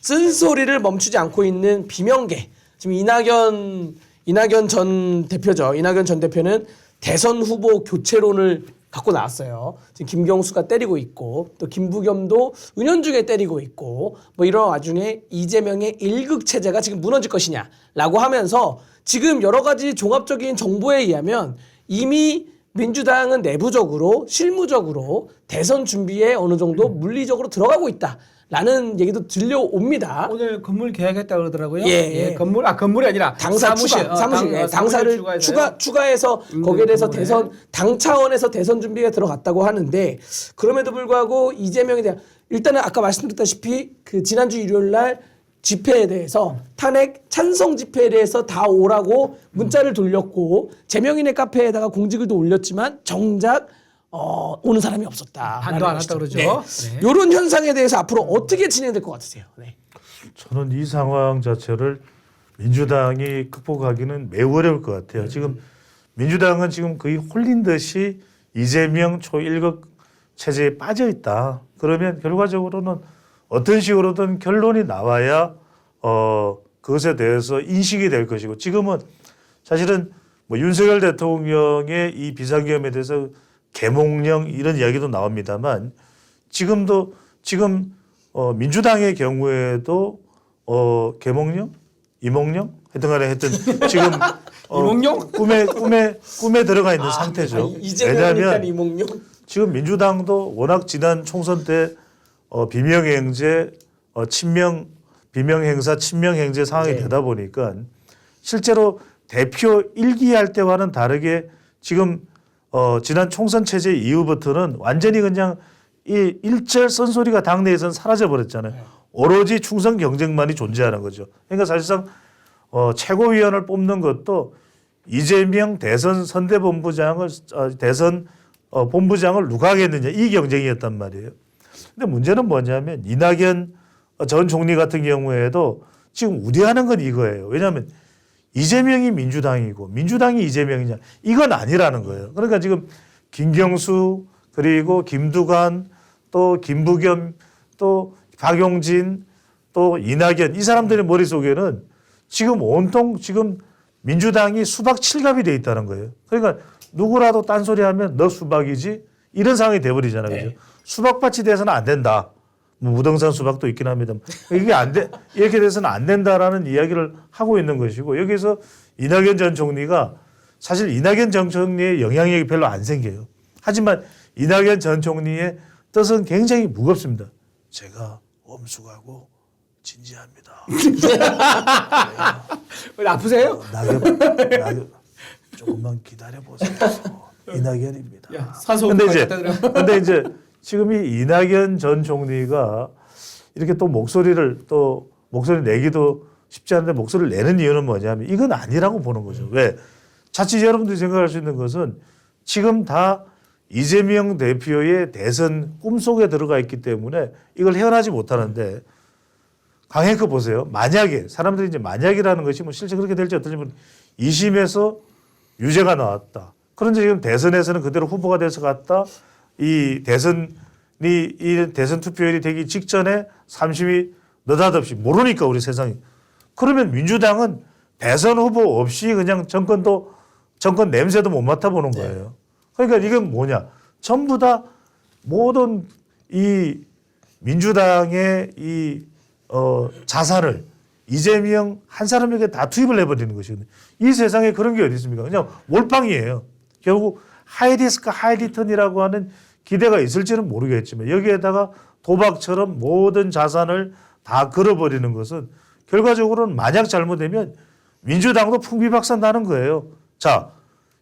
쓴소리를 멈추지 않고 있는 비명계. 지금 이낙연 전 대표죠. 이낙연 전 대표는 대선 후보 교체론을 갖고 나왔어요. 지금 김경수가 때리고 있고 또 김부겸도 은연중에 때리고 있고 뭐 이런 와중에 이재명의 일극 체제가 지금 무너질 것이냐라고 하면서 지금 여러 가지 종합적인 정보에 의하면 이미 민주당은 내부적으로 실무적으로 대선 준비에 어느 정도 물리적으로 들어가고 있다라는 얘기도 들려옵니다. 오늘 건물 계약했다 그러더라고요. 예. 건물이 아니라 당사 사무실, 당사를 추가해서 거기에 대해서 대선 당 차원에서 대선 준비가 들어갔다고 하는데 그럼에도 불구하고 이재명에 대한 일단은 아까 말씀드렸다시피 그 지난주 일요일 날 집회에 대해서 탄핵 찬성 집회에 대해서 다 오라고 문자를 돌렸고 재명인의 카페에다가 공지글도 올렸지만 정작 오는 사람이 없었다. 반도 안 왔다 그러죠. 네. 네. 이런 현상에 대해서 앞으로 어떻게 진행될 것 같으세요? 네. 저는 이 상황 자체를 민주당이 극복하기는 매우 어려울 것 같아요. 지금 민주당은 지금 거의 홀린 듯이 이재명 초일극 체제에 빠져 있다. 그러면 결과적으로는 어떤 식으로든 결론이 나와야 그것에 대해서 인식이 될 것이고 지금은 사실은 뭐 윤석열 대통령의 이 비상계엄에 대해서 계몽령 이런 이야기도 나옵니다만 지금 민주당의 경우에도 계몽령, 이몽령 하여튼 지금 이몽룡? 꿈에 들어가 있는 상태죠. 이재명이니까 이몽룡. 지금 민주당도 워낙 지난 총선 때 비명행제, 비명행사, 친명행제 상황이 되다 보니까 실제로 대표 일기할 때와는 다르게 지금 지난 총선 체제 이후부터는 완전히 그냥 이 일절 쓴소리가 당내에서는 사라져 버렸잖아요. 오로지 충성 경쟁만이 존재하는 거죠. 그러니까 사실상 최고위원을 뽑는 것도 이재명 대선 선대본부장을 본부장을 누가 하겠느냐 이 경쟁이었단 말이에요. 근데 문제는 뭐냐면 이낙연 전 총리 같은 경우에도 지금 우려하는 건 이거예요. 왜냐하면 이재명이 민주당이고 민주당이 이재명이냐 이건 아니라는 거예요. 그러니까 지금 김경수 그리고 김두관 또 김부겸 또 박용진 또 이낙연 이 사람들의 머릿속에는 지금 온통 지금 민주당이 수박 칠갑이 돼 있다는 거예요. 그러니까 누구라도 딴소리하면 너 수박이지 이런 상황이 돼버리잖아요. 그죠? 수박밭이 돼서는 안 된다. 뭐 무등산 수박도 있긴 합니다. 이게 안 돼. 이렇게 돼서는 안 된다라는 이야기를 하고 있는 것이고 여기서 이낙연 전 총리가 사실 이낙연 전 총리의 영향력이 별로 안 생겨요. 하지만 이낙연 전 총리의 뜻은 굉장히 무겁습니다. 제가 엄숙하고 진지합니다. 왜 아프세요? 낙엽 조금만 기다려보세요. 이낙연입니다. 근데 이제 지금 이 이낙연 전 총리가 이렇게 또 목소리 내기도 쉽지 않은데 목소리를 내는 이유는 뭐냐면 이건 아니라고 보는 거죠. 왜? 자칫 여러분들이 생각할 수 있는 것은 지금 다 이재명 대표의 대선 꿈속에 들어가 있기 때문에 이걸 헤어나지 못하는데 강행크 보세요. 만약에 사람들이 이제 만약이라는 것이 뭐 실제 그렇게 될지 어떨지 모르겠는데 2심에서 유죄가 나왔다. 그런데 지금 대선에서는 그대로 후보가 돼서 갔다. 이 대선 투표율이 되기 직전에 3심이 느닷없이 모르니까 우리 세상이. 그러면 민주당은 대선 후보 없이 그냥 정권 냄새도 못 맡아보는 거예요. 그러니까 이건 뭐냐. 전부 다 모든 이 민주당의 자산을 이재명 한 사람에게 다 투입을 해버리는 것이거든요. 이 세상에 그런 게 어디 있습니까? 그냥 몰빵이에요. 결국 하이리스크 하이리턴이라고 하는 기대가 있을지는 모르겠지만 여기에다가 도박처럼 모든 자산을 다 걸어버리는 것은 결과적으로는 만약 잘못되면 민주당도 풍비박산 나는 거예요. 자,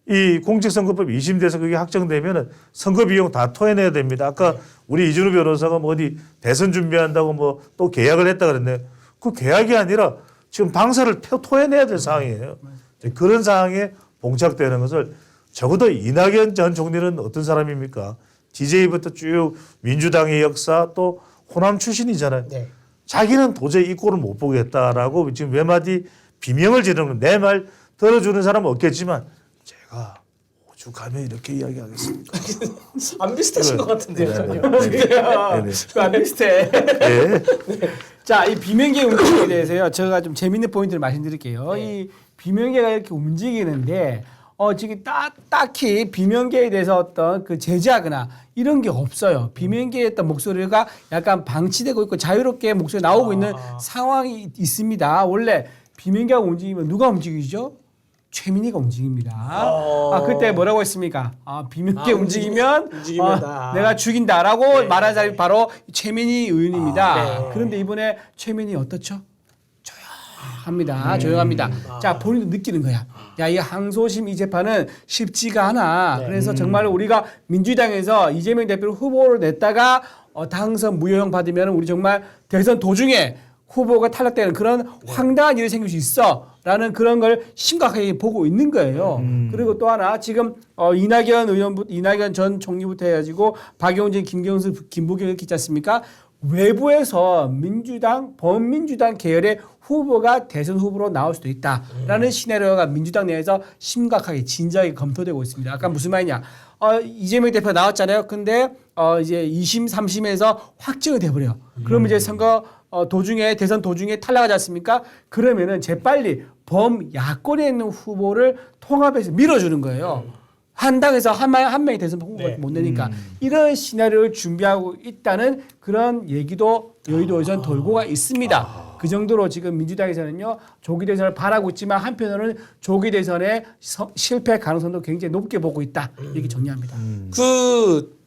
이 공직선거법 2심돼서 그게 확정되면 선거 비용 다 토해내야 됩니다. 아까 우리 이준우 변호사가 뭐 어디 대선 준비한다고 뭐 또 계약을 했다 그랬네. 그 계약이 아니라 지금 당사를 토해내야 될 상황이에요. 그런 상황에 봉착되는 것을 적어도 이낙연 전 총리는 어떤 사람입니까? DJ부터 쭉 민주당의 역사 또 호남 출신이잖아요. 네. 자기는 도저히 이 꼴을 못 보겠다라고 지금 몇 마디 비명을 지르는 내 말 들어주는 사람은 없겠지만 제가 쭉 가면 이렇게 이야기하겠습니다. 안 비슷하신 것 같은데요, 전혀. 안 비슷해. 네. 자, 이 비명계 움직임에 대해서요. 제가 좀 재밌는 포인트를 말씀드릴게요. 이 비명계가 이렇게 움직이는데 지금 딱히 비명계에 대해서 어떤 그 제재하거나 이런 게 없어요. 비명계의 어떤 목소리가 약간 방치되고 있고 자유롭게 목소리 나오고 있는 상황이 있습니다. 원래 비명계가 움직이면 누가 움직이죠? 최민희가 움직입니다. 그때 뭐라고 했습니까? 비명계 움직이면 내가 죽인다라고 말한 사람이 바로 최민희 의원입니다. 네. 그런데 이번에 최민희 어떻죠? 조용합니다. 자, 본인도 느끼는 거야. 야, 이 항소심 이 재판은 쉽지가 않아. 그래서 정말 우리가 민주당에서 이재명 대표를 후보로 냈다가 당선 무효형 받으면 우리 정말 대선 도중에 후보가 탈락되는 그런 황당한 일이 생길 수 있어라는 그런 걸 심각하게 보고 있는 거예요. 그리고 또 하나 지금 이낙연 전 총리부터 해가지고 박용진, 김경수, 김부겸 이렇게 있지 않습니까? 외부에서 범민주당 계열의 후보가 대선 후보로 나올 수도 있다라는 시나리오가 민주당 내에서 심각하게 진지하게 검토되고 있습니다. 아까 무슨 말이냐? 이재명 대표 나왔잖아요. 근데 이제 2심, 3심에서 확정이 돼버려요. 그러면 이제 선거 도중에 대선 도중에 탈락하지 않습니까? 그러면은 재빨리 범야권에 있는 후보를 통합해서 밀어주는 거예요. 한 당에서 한 명이 대선 후보가 못 내니까 이런 시나리오를 준비하고 있다는 그런 얘기도 여의도에서는 돌고가 있습니다. 그 정도로 지금 민주당에서는요 조기 대선을 바라고 있지만 한편으로는 조기 대선의 실패 가능성도 굉장히 높게 보고 있다 이렇게 정리합니다. 그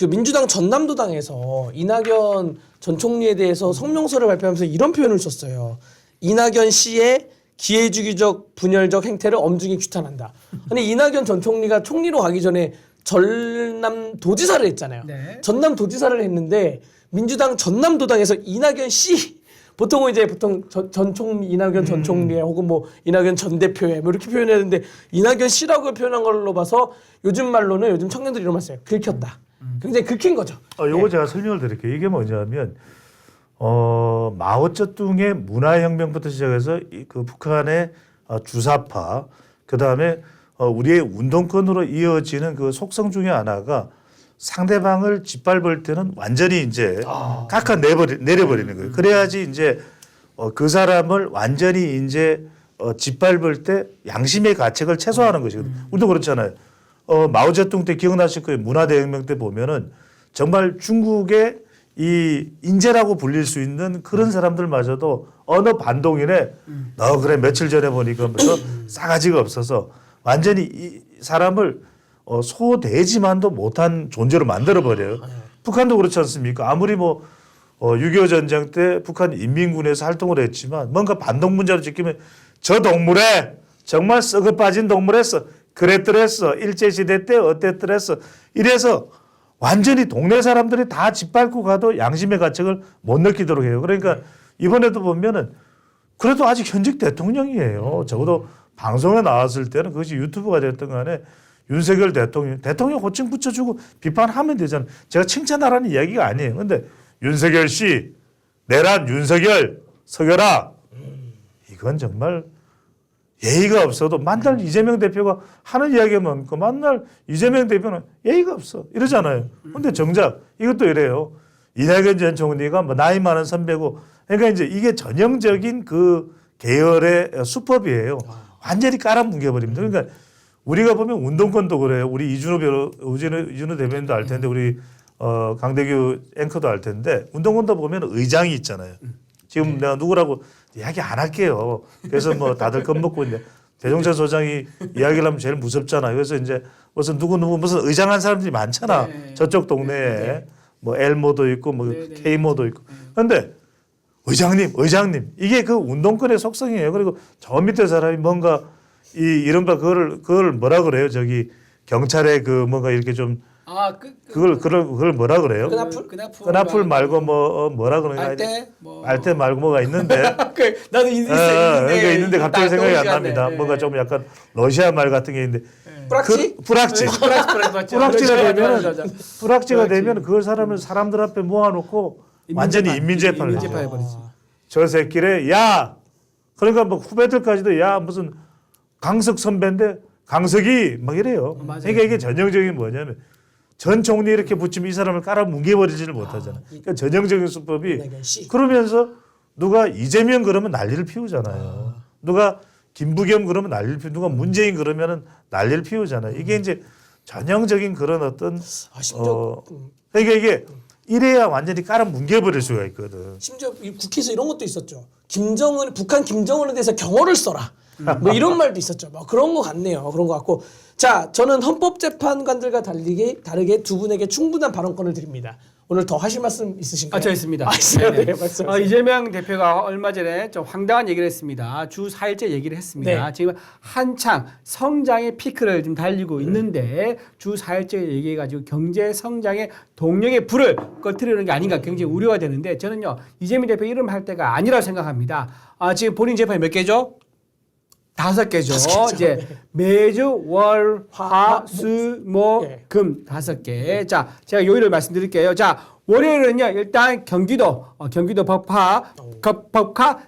민주당 전남도당에서 이낙연 전 총리에 대해서 성명서를 발표하면서 이런 표현을 썼어요. 이낙연 씨의 기회주의적 분열적 행태를 엄중히 규탄한다. 아니 이낙연 전 총리가 총리로 가기 전에 전남도지사를 했잖아요. 네. 전남도지사를 했는데 민주당 전남도당에서 이낙연 씨 보통 전 총리 이낙연 전 총리에 혹은 뭐 이낙연 전 대표에 뭐 이렇게 표현했는데 이낙연 씨라고 표현한 걸로 봐서 요즘 말로는 요즘 청년들이 이런 말 써요. 긁혔다. 굉장히 긁힌 거죠. 요거 제가 설명을 드릴게요. 이게 뭐냐면 마오쩌둥의 문화혁명부터 시작해서 그 북한의 주사파, 그 다음에 우리의 운동권으로 이어지는 그 속성 중에 하나가 상대방을 짓밟을 때는 완전히 이제 내려버리는 거예요. 그래야지 이제 그 사람을 완전히 이제 짓밟을 때 양심의 가책을 최소화하는 것이거든요. 우리도 그렇잖아요. 마오쩌둥 때 기억나실 거예요. 문화대혁명 때 보면은 정말 중국의 이 인재라고 불릴 수 있는 그런 사람들마저도 어느 반동인에 너 그래 며칠 전에 보니까 하면서 싸가지가 없어서 완전히 이 사람을 소대지만도 못한 존재로 만들어버려요. 북한도 그렇지 않습니까? 아무리 6.25 전쟁 때 북한 인민군에서 활동을 했지만 뭔가 반동 문제로 지키면 저 동물에 정말 썩어 빠진 동물에서 그랬더랬어. 일제시대 때 어땠더랬어. 이래서 완전히 동네 사람들이 다 짓밟고 가도 양심의 가책을 못 느끼도록 해요. 그러니까 이번에도 보면은 그래도 아직 현직 대통령이에요. 적어도 방송에 나왔을 때는 그것이 유튜브가 됐던 간에 윤석열 대통령 호칭 붙여주고 비판하면 되잖아요. 제가 칭찬하라는 이야기가 아니에요. 근데 윤석열 씨, 내란 윤석열, 서결아. 이건 정말 예의가 없어도 만날 이재명 대표가 하는 이야기가 많고 만날 이재명 대표는 예의가 없어. 이러잖아요. 근데 정작 이것도 이래요. 이낙연 전 총리가 나이 많은 선배고 그러니까 이제 이게 전형적인 그 계열의 수법이에요. 완전히 깔아뭉개버립니다. 그러니까 우리가 보면 운동권도 그래요. 우리 이준호 대변인도 알 텐데 우리 강대규 앵커도 알 텐데 운동권도 보면 의장이 있잖아요. 지금 내가 누구라고 이야기 안 할게요. 그래서 다들 겁먹고 이제 대종찬 소장이 이야기를 하면 제일 무섭잖아요. 그래서 이제 무슨 누구 무슨 의장한 사람들이 많잖아. 네. 저쪽 동네에 엘모도 있고 K모도 있고. 그런데 의장님 이게 그 운동권의 속성이에요. 그리고 저 밑에 사람이 뭔가 이른바 그걸 뭐라 그래요? 저기 경찰에 그 뭔가 이렇게 좀 그걸 뭐라 그래요? 끈앞풀 말고 뭐라 그러나? 알대 말고 뭐가 있는데. 나도 있는데 갑자기 생각이 안 납니다. 뭔가 좀 약간 러시아 말 같은 게 있는데. 뿌락지가 되면 그 사람들 앞에 모아놓고 완전히 인민재판을 해요. 저 새끼래 야 그러니까 후배들까지도 야 무슨 강석 선배인데 강석이 막 이래요. 맞아요. 그러니까 이게 전형적인 뭐냐면 전 총리 이렇게 붙이면 이 사람을 깔아 뭉개버리지를 못하잖아. 그러니까 전형적인 수법이 이낙연 씨. 그러면서 누가 이재명 그러면 난리를 피우잖아요. 누가 김부겸 그러면 난리를 피우고 누가 문재인 그러면은 난리를 피우잖아요. 이게 이제 전형적인 그런 어떤 심지어 그러니까 이게 이래야 완전히 깔아 뭉개버릴 수가 있거든. 심지어 이 국회에서 이런 것도 있었죠. 북한 김정은에 대해서 경호를 써라. 뭐 이런 말도 있었죠. 뭐 그런 거 같네요. 그런 거 같고. 자, 저는 헌법재판관들과 다르게 두 분에게 충분한 발언권을 드립니다. 오늘 더 하실 말씀 있으신가요? 저 있습니다. 있어요. 네, 말씀하세요. 이재명 대표가 얼마 전에 좀 황당한 얘기를 했습니다. 주 4일째 얘기를 했습니다. 네. 지금 한창 성장의 피크를 지금 달리고 있는데 주 4일째 얘기해가지고 경제 성장의 동력의 불을 꺼트리는 게 아닌가 굉장히 우려가 되는데 저는요 이재명 대표 이름 할 때가 아니라고 생각합니다. 지금 본인 재판이 몇 개죠? 5개죠. 이제 매주 월, 화, 수, 목, 예. 금 5개. 자, 제가 요일을 말씀드릴게요. 자, 월요일은요, 일단 경기도 법화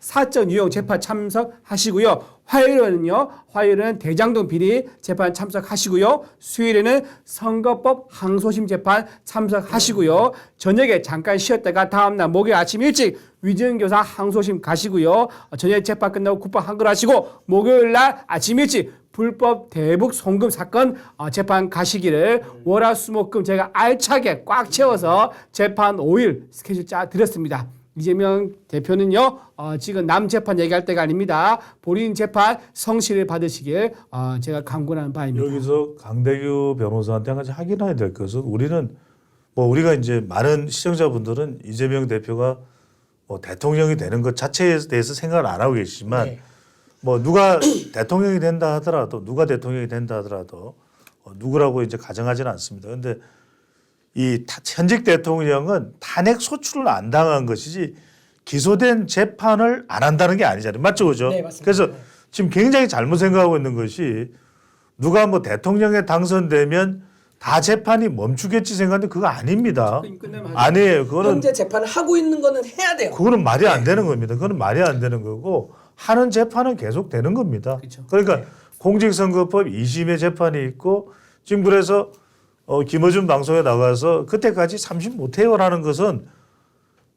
사적 유용 재판 참석하시고요. 화요일은 대장동 비리 재판 참석하시고요. 수요일에는 선거법 항소심 재판 참석하시고요. 저녁에 잠깐 쉬었다가 다음날 목요일 아침 일찍 위증교사 항소심 가시고요. 저녁 재판 끝나고 국밥 한글 하시고 목요일날 아침 일찍 불법 대북 송금 사건 재판 가시기를 월화수목금 제가 알차게 꽉 채워서 재판 5일 스케줄 짜 드렸습니다. 이재명 대표는요 지금 남 재판 얘기할 때가 아닙니다. 본인 재판 성실히 받으시길 제가 강권하는 바입니다. 여기서 강대규 변호사한테 한 가지 확인해야 될 것은 우리는 우리가 이제 많은 시청자분들은 이재명 대표가 대통령이 되는 것 자체에 대해서 생각을 안 하고 계시지만 네. 누가 대통령이 된다 하더라도 누구라고 이제 가정하지는 않습니다. 그런데 이 현직 대통령은 탄핵 소추를 안 당한 것이지 기소된 재판을 안 한다는 게 아니잖아요. 맞죠, 그죠? 네, 맞습니다. 그래서 네. 지금 굉장히 잘못 생각하고 있는 것이 누가 대통령에 당선되면 다 재판이 멈추겠지 생각하는데 그거 아닙니다. 아니에요. 그거는 현재 재판을 하고 있는 거는 해야 돼요. 그거는 말이 안 되는 겁니다. 그거는 말이 안 되는 거고 하는 재판은 계속 되는 겁니다. 그렇죠. 그러니까 공직선거법 2심의 재판이 있고 지금 그래서 김어준 방송에 나가서 그때까지 30 못해요라는 것은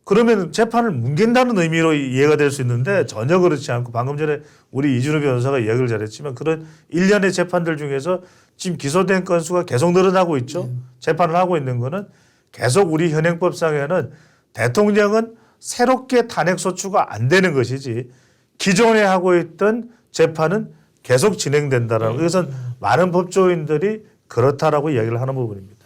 그러면 재판을 뭉갠다는 의미로 이해가 될 수 있는데 전혀 그렇지 않고 방금 전에 우리 이준호 변호사가 이야기를 잘했지만 그런 일련의 재판들 중에서 지금 기소된 건수가 계속 늘어나고 있죠. 재판을 하고 있는 거는 계속 우리 현행법상에는 대통령은 새롭게 탄핵소추가 안 되는 것이지 기존에 하고 있던 재판은 계속 진행된다라고. 그것은 많은 법조인들이 그렇다라고 이야기를 하는 부분입니다.